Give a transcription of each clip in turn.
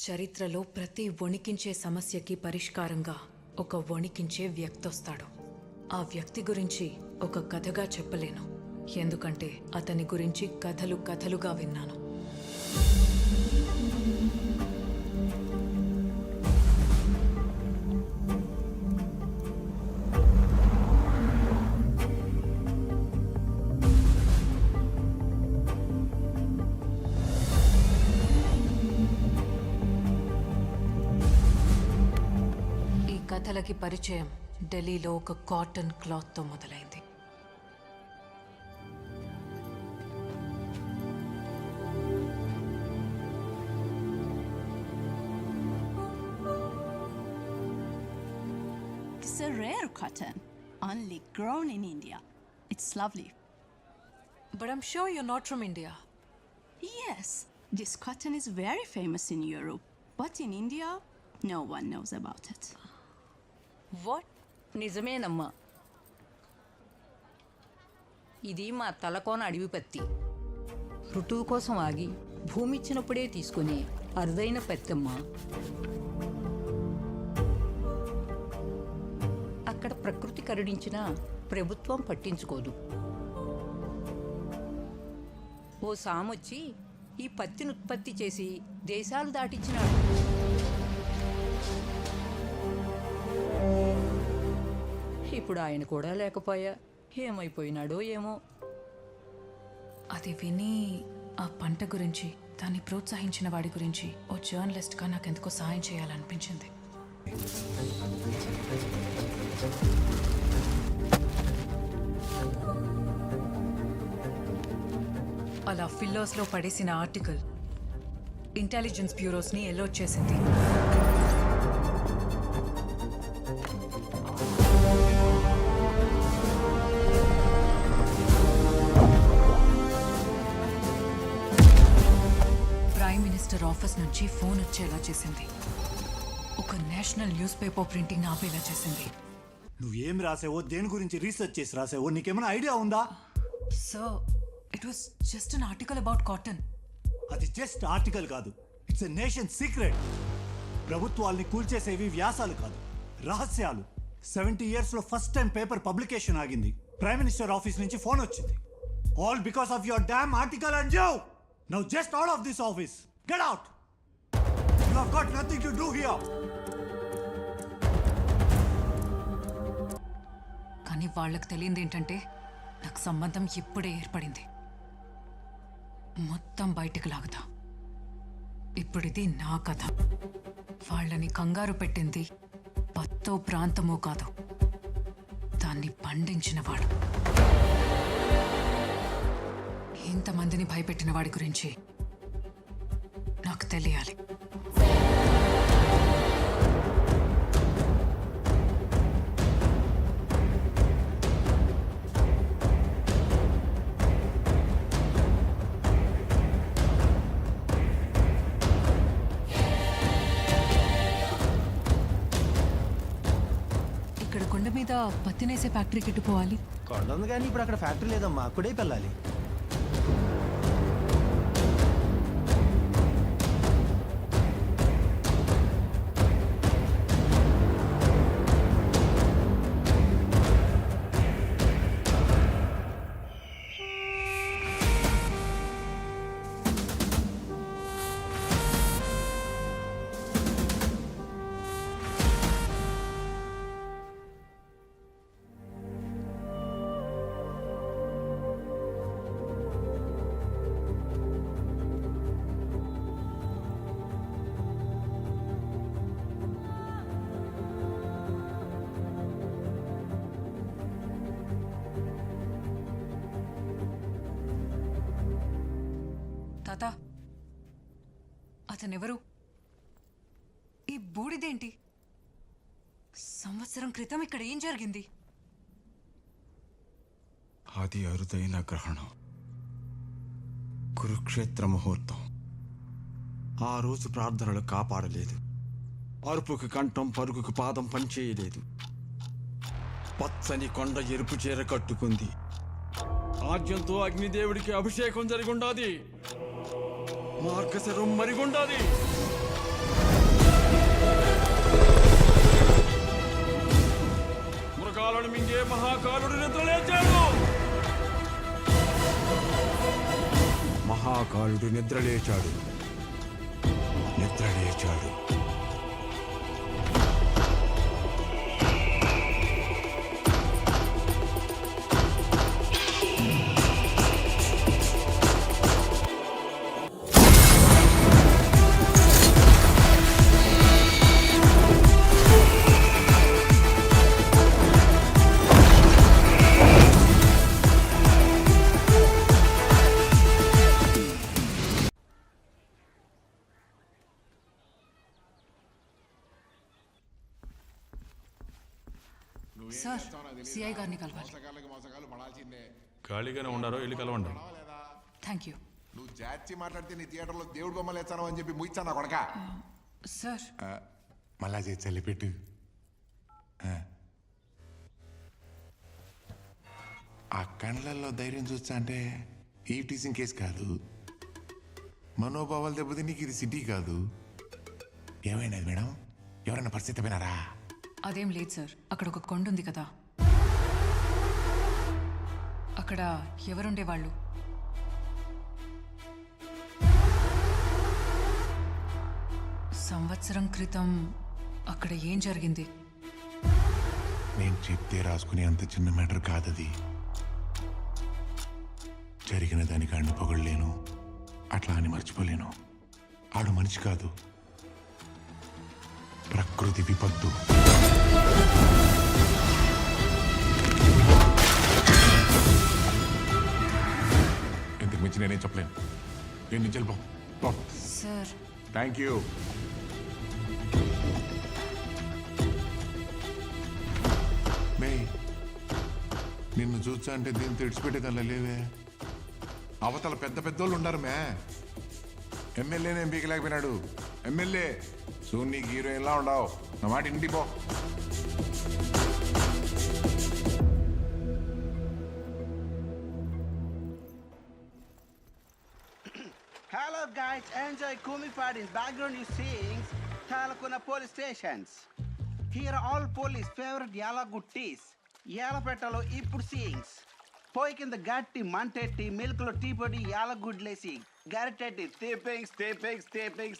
చరిత్రలో ప్రతి వణికించే సమస్యకి పరిష్కారంగా ఒక వణికించే వ్యక్తి వస్తాడు. ఆ వ్యక్తి గురించి ఒక కథగా చెప్పలేను, ఎందుకంటే అతని గురించి కథలు కథలుగా విన్నాను. కథలకి పరిచయం ఢిల్లీలో ఒక కాటన్ క్లాత్తో మొదలైంది. It's a rare cotton, only grown in India. It's lovely. But I'm sure you're not from India. Yes, this cotton is very famous in Europe, but in India, no one knows about it. What? నిజమేనమ్మా. ఇది మా తలకోన అడవి పత్తి. ఋతువు కోసం ఆగి భూమి ఇచ్చినప్పుడే తీసుకునే అరుదైన పత్తమ్మా. అక్కడ ప్రకృతి కరుణించినా ప్రభుత్వం పట్టించుకోదు. ఓ సామొచ్చి ఈ పత్తిని ఉత్పత్తి చేసి దేశాలు దాటించినాడు. ఇప్పుడు ఆయన కూడా లేకపోయా, ఏమైపోయినాడో ఏమో. అది విని ఆ పంట గురించి, దాన్ని ప్రోత్సహించిన వాడి గురించి ఓ జర్నలిస్ట్గా నాకెందుకో సాయం చేయాలనిపించింది. అలా ఫిల్లోస్లో పడేసిన ఆర్టికల్ ఇంటెలిజెన్స్ బ్యూరోస్ని అలర్ట్ చేసింది. ప్రైమ్ మినిస్టర్ ఆఫీస్ నుంచి ఫోన్ వచ్చేలా చేసింది. ఒక నేషనల్ న్యూస్ పేపర్ ప్రింటింగ్ ఆపేలా చేసింది. నువ్వేం రాసావో, దేని గురించి రీసెర్చ్ చేసి రాసావో నీకేమైనా ఐడియా ఉందా? So it was just an article about cotton. అది జస్ట్ ఆర్టికల్ కాదు, ఇట్స్ ఎ నేషన్ సీక్రెట్. ప్రభుత్వాల్ని కూల్చేసేవి వ్యాసాలు కాదు, రహస్యాలు. 70 years లో ఫస్ట్ టైం పేపర్ పబ్లికేషన్ ఆగింది. ప్రైమ్ మినిస్టర్ ఆఫీస్ నుంచి ఫోన్ వచ్చింది. All because of your damn article and you. Now just out of this office. Get out. You have got nothing to do here. కానీ వాళ్ళకి తెలియంది ఏంటంటే నాకు సంబంధం ఇప్పుడే ఏర్పడింది. మొత్తం బయటికి లాగుతా. ఇప్పుడిది నా కథ. వాళ్ళని కంగారు పెట్టింది పత్తో ప్రాంతమో కాదు, దాన్ని పండించినవాడు. ఇంతమందిని భయపెట్టిన వాడి గురించి నాకు తెలియాలి. ఇక్కడ కొండ మీద పత్తినేసే ఫ్యాక్టరీకి ఎట్టుకోవాలి. కొండ ఉంది కానీ ఇప్పుడు అక్కడ ఫ్యాక్టరీ లేదమ్మా, అక్కడే వెళ్ళాలి. తాత, అతనెవరు? ఈ బూడిదేంటి? సంవత్సరం క్రితం ఇక్కడ ఏం జరిగింది? అది అరుదైన గ్రహణం, కురుక్షేత్ర ముహూర్తం. ఆ రోజు ప్రార్థనలు కాపాడలేదు, అరుపుకి కంఠం పరుగుకు పాదం పనిచేయలేదు. పచ్చని కొండ ఎరుపు చీర కట్టుకుంది. ఆజ్యంతో అగ్నిదేవుడికి అభిషేకం జరిగుండాది, మార్గశరం మరిగుండాది. మహాకాలుడు నిద్రలేచాడు. సార్ సిఐ గారిని కలవాలి. ఖాళీగానే ఉండారో వెళ్ళి కలవండి. థ్యాంక్ యూ నువ్వు జాచి మాట్లాడితే నీ థియేటర్లో దేవుడు బొమ్మలు ఎత్తాను అని చెప్పి ముయిచ్చాను కొడక. సార్ మళ్ళా చేసి చల్లిపెట్టు. ఆ కళ్ళల్లో ధైర్యం చూస్తా అంటే ఈ టీచింగ్ కేసు కాదు, మనోభావాలు దెబ్బతి నీకు ఇది సిటీ కాదు. ఏమైనది మేడం? ఎవరైనా పరిస్థితి వినారా? అదేం లేదు సార్. అక్కడ ఒక కొండ ఉంది కదా, అక్కడ ఎవరుండేవాళ్ళు? సంవత్సరం క్రితం అక్కడ ఏం జరిగింది? నేను చెప్తే రాసుకునే అంత చిన్న మ్యాటర్ కాదది. జరిగిన దానికి ఆడిని పొగడలేను, అట్లా అని మర్చిపోలేను. ఆడు మనిషి కాదు, ప్రకృతి విపత్తు. ఇంతకు మించి నేనేం చెప్పలేను. నేను నుంచి వెళ్ళిపో. Sir thank you. మే నిన్ను చూచా అంటే దీన్ని తెడిచిపెట్టేదల్లా లేవే. అవతల పెద్ద పెద్దోళ్ళు ఉండారు మే. ఎమ్మెల్యేనే పీకలేకపోయినాడు. ఎమ్మెల్యే సోన్ నీకు హీరోయిన్లా ఉండవు. నా మాట ఇంటికి పో. Hello guys, enjoy Kumipad. In background you sing Talakuna police stations. Here are all police favorite Yalagu teas. Yalapetalo ippudu sings. Poi కింద గట్టి మంటెట్టి మిల్క్లో టీ పొడి యాలగుడ్లేసి గరిటెట్టి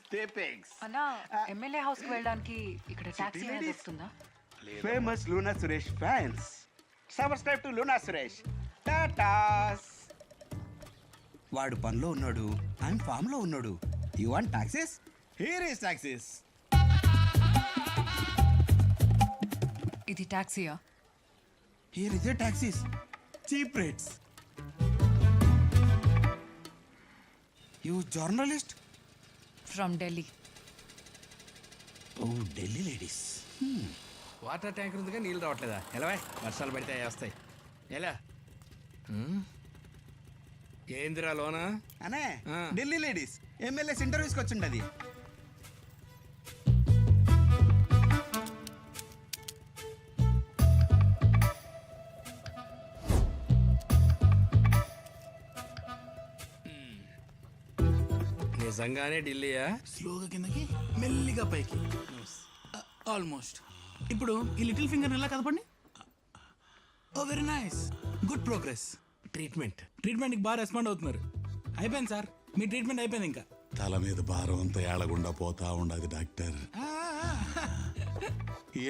స్టేపింగ్స్ అన్నా, ఎమ్మెల్యే హౌస్ కి వెళ్ళడానికి ఇక్కడ టాక్సీ దొరుకుతుందా? Famous Luna Suresh fans subscribe to Luna Suresh. టాటాస్. వాడు పనిలో ఉన్నాడు, ఆయన ఫామ్ లో ఉన్నాడు. You want taxes? Here is taxes. ఇది టాక్సీయా? Here is the taxis. Cheap rates. You journalist? From Delhi. Oh Delhi ladies. Water tank ఉందిగా నీళ్ళు రావట్లేదా? ఎలా వర్షాలు పడితే వస్తాయి. ఎలా ఏందిరా లోనా? అనే ఢిల్లీ లేడీస్ ఎమ్మెల్యేస్ ఇంటర్వ్యూస్కి వచ్చిండది. నిజంగానే ఢిల్లీయా? స్లోగా కిందకి మెల్లిగా పైకి. ఆల్మోస్ట్. ఇప్పుడు ఈ లిటిల్ ఫింగర్ ఎలా కదపండి. ఓ వెరీ నైస్, గుడ్ ప్రోగ్రెస్. ట్రీట్మెంట్కి బాగా రెస్పాండ్ అవుతున్నారు. అయిపోయింది సార్, మీ ట్రీట్మెంట్ అయిపోయింది. ఇంకా తల మీద భారం అంతా ఏడగుండా పోతా ఉండదు డాక్టర్.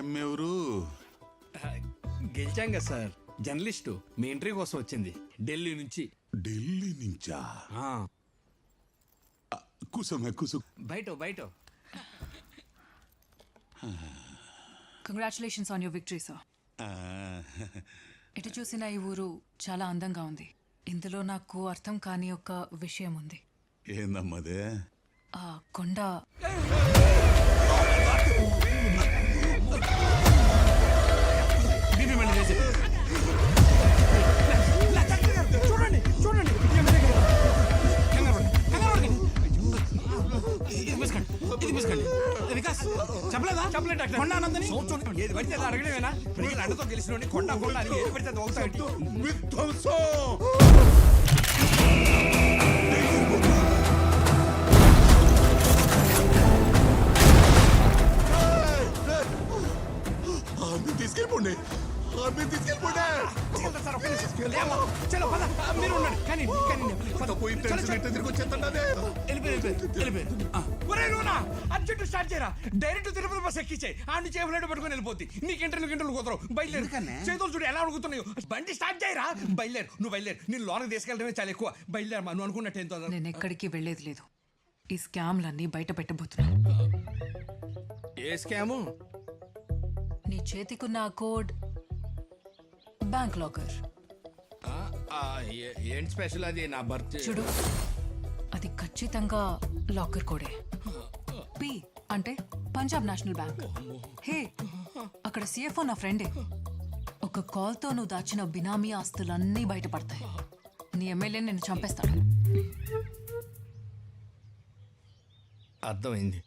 ఎవరు? గెలిచాం కదా సార్, జర్నలిస్టు మీ ఇంటర్వ్యూ కోసం వచ్చింది ఢిల్లీ నుంచి. ఢిల్లీ నుంచా? కూసు బయట congratulations on your victory sir. ఎటు చూసిన ఈ ఊరు చాలా అందంగా ఉంది. ఇందులో నాకు అర్థం కాని ఒక విషయం ఉంది. ఏందమ్మదే? ఆ కొండ ఏది పడితే అది అడగలేనా? ప్రజలు అండతో గెలిచిన కొండ అని ఏది పడితే అది అవుతాయి. తీసుకెళ్ళిపోండి. మీరు తీసుకెళ్ళిపోండి. తీసుకెళ్తా సార్, ఒక్క నిమిషం. లేమ్మా, చలో పద. మీరు ఉండండి. కానీ పద. పోయి చలో, టెన్షన్ చలో. ఎట్లా తిరిగి వచ్చేస్తాడే. వెళ్ళిపోయి. ఒరేయ్ లూనా, అర్జెంట్ స్టార్ట్ చేయరా. డైరెక్ట్ తిరుపతి బస్ ఎక్కించే. ఆ నుంచి ఫ్లైట్ పట్టుకొని వెళ్ళిపోద్ది. నీకు ఇంటర్వ్యూ కుదరవు. బయలుదేరు. ఎందుకన్నా? చేతులు చూడు ఎలా అడుగుతున్నాయో. బండి స్టార్ట్ చేయరా. బయలుదేరు, నువ్వు బయలుదేరు. నేను లోనకి తీసుకెళ్ళడమే చాలా ఎక్కువ. బయలుదేరమ్మా, నువ్వు అనుకున్నట్టు ఏం తొందర. నేను ఎక్కడికి వెళ్ళేది లేదు. ఈ స్కామ్లన్నీ బయట పెట్టబోతున్నా. ఏ స్కాము? నీ చేతికున్న ఆ కోడ్ బ్యాంక్ లాకర్. ఏంటి స్పెషల్ అది? నా బర్త్ చూడు, అది ఖచ్చితంగా లాకర్ కోడే. పి అంటే పంజాబ్ నేషనల్ బ్యాంక్. హే, అక్కడ సిఎఫ్ఓ నా ఫ్రెండే. ఒక కాల్తో నువ్వు దాచిన బినామీ ఆస్తులన్నీ బయటపడతాయి. నీ ఎమ్మెల్యే నిన్ను చంపేస్తాడు. అర్థమైంది.